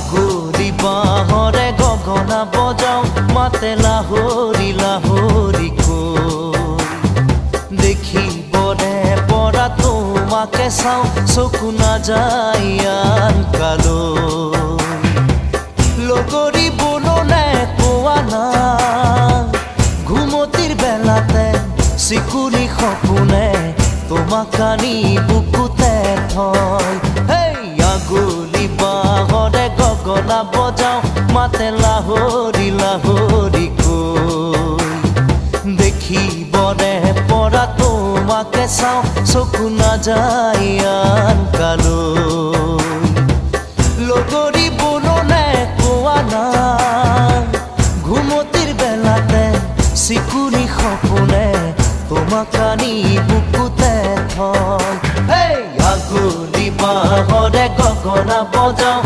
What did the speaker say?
আগুলি বাঁহৰে গগনা বজাও মাতে লাহৰি লাহৰি দেখিবৰে পৰা তোমাকে চাওঁ চকু নাযায় আন কালৈ লগৰী বননে কোৱা না ঘুমতিৰ বেলাতে চিকুৰি সপোনে তোমাক আনি বুকুতে থয় আগুলি বাঁহৰে গগনা বজাও মাতে লাহৰি লাহৰি দেখিবৰে পৰা তোমাকে চাওঁ চকু নাযায় আন কালৈ লগৰী বননে কোৱা না ঘুমতিৰ বেলাতে চিকুৰি সপোনে তোমাক আনি বুকুতে থয় আগুলি বাঁহৰে গগনা বজাও